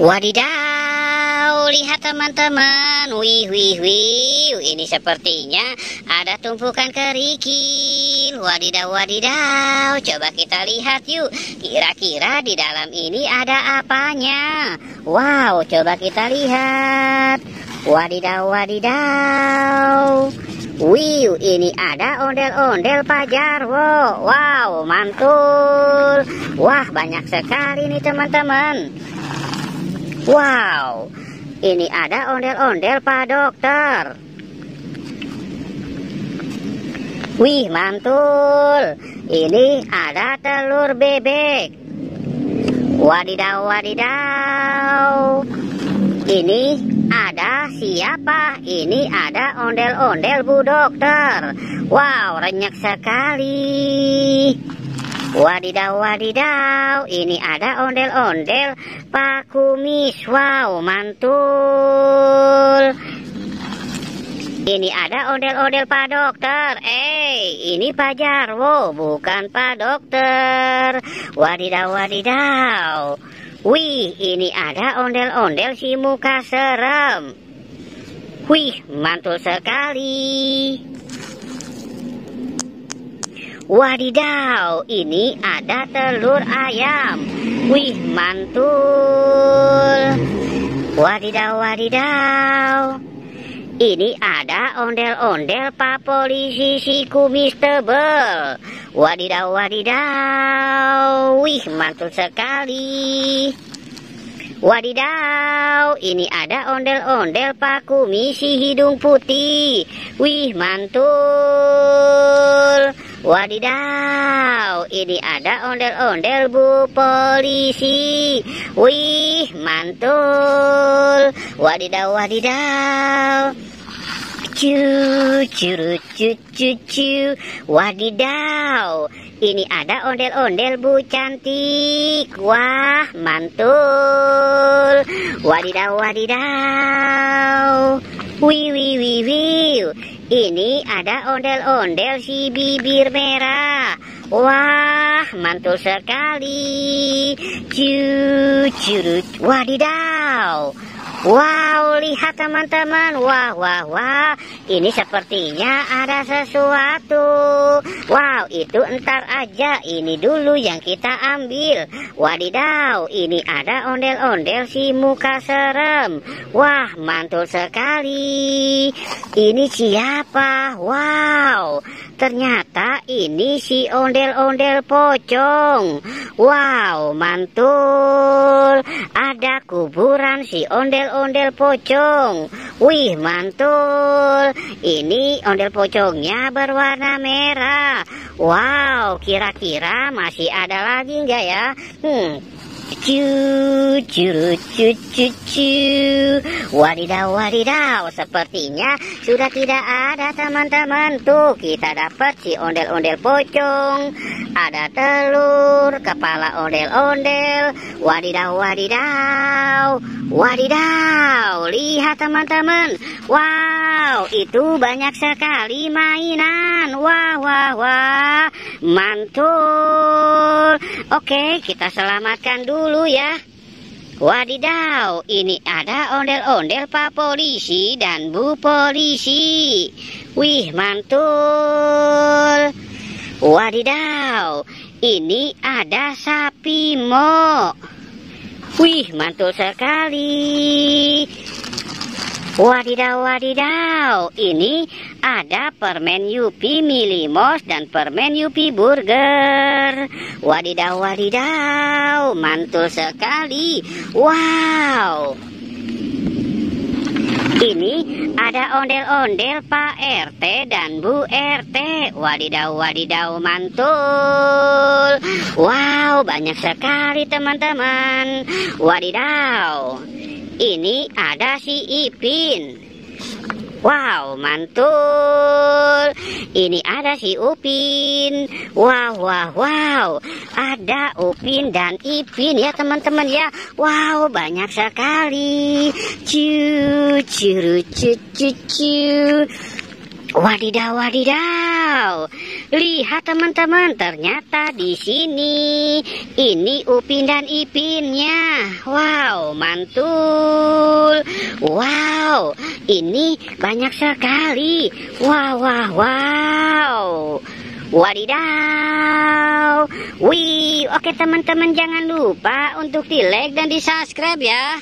Wadidaw, lihat teman-teman. Wih, wih, wih. Ini sepertinya ada tumpukan kerikil. Wadidaw, wadidaw. Coba kita lihat yuk. Kira-kira di dalam ini ada apanya? Wow, coba kita lihat. Wadidaw, wadidaw. Wih, ini ada ondel-ondel Pak Jarwo. Wow, mantul. Wah, banyak sekali nih teman-teman. Wow, ini ada ondel-ondel Pak Dokter. Wih, mantul. Ini ada telur bebek. Wadidaw, wadidaw. Ini ada siapa? Ini ada ondel-ondel Bu Dokter. Wow, renyek sekali. Wadidaw, wadidaw. Ini ada ondel-ondel Pak Kumis. Wow, mantul. Ini ada ondel-ondel Pak Dokter. Ini Pak Jarwo, bukan Pak Dokter. Wadidaw, wadidaw. Wih, ini ada ondel-ondel si muka serem. Wih, mantul sekali. Wadidaw, ini ada telur ayam. Wih, mantul. Wadidaw, wadidaw. Ini ada ondel-ondel Pak Polisi si kumis tebel. Wadidaw, wadidaw. Wih, mantul sekali. Wadidaw, ini ada ondel-ondel Pak Kumis si hidung putih. Wih, mantul. Wadidaw, ini ada ondel-ondel Bu Polisi. Wih, mantul. Wadidaw, wadidaw. Cu. Wadidaw, ini ada ondel-ondel Bu Cantik. Wah, mantul. Wadidaw, wadidaw. Wih. Ini ada ondel-ondel si bibir merah. Wah, mantul sekali. Wadidaw. Wow, lihat teman-teman. Wah. Ini sepertinya ada sesuatu. Wow, itu entar aja. Ini dulu yang kita ambil. Wadidaw, ini ada ondel-ondel si muka serem. Wah, mantul sekali. Ini siapa? Wow, ternyata ini si ondel-ondel pocong. Wow, mantul. Ada kuburan si ondel-ondel pocong. Wih, mantul. Ini ondel pocongnya berwarna merah. Wow, kira-kira masih ada lagi nggak ya? Wadidaw, wadidaw. Sepertinya sudah tidak ada teman-teman. Tuh, kita dapat si ondel-ondel pocong. Ada telur, kepala ondel-ondel. Wadidaw, wadidaw. Wadidaw, lihat teman-teman. Wow, itu banyak sekali mainan. Wah. Mantul. Oke, kita selamatkan dulu ya. Wadidaw, ini ada ondel-ondel Pak Polisi dan Bu Polisi. Wih, mantul. Wadidaw, ini ada sapi mo. Wih, mantul sekali. Wadidaw, wadidaw. Ini ada permen Yupi Milimos dan permen Yupi Burger. Wadidaw, wadidaw. Mantul sekali. Wow. Ini ada ondel-ondel Pak RT dan Bu RT. Wadidaw, wadidaw, mantul. Wow, banyak sekali teman-teman. Wadidaw. Ini ada si Ipin. Wow, mantul. Ini ada si Upin. Wow. Ada Upin dan Ipin ya teman-teman ya. Wow, banyak sekali. Wadidaw, wadidaw. Lihat teman-teman, ternyata di sini ini Upin dan Ipinnya. Wow, mantul. Wow, ini banyak sekali. Wow, wow, wow. Wadidaw. Wih, oke teman-teman, jangan lupa untuk di like dan di subscribe ya.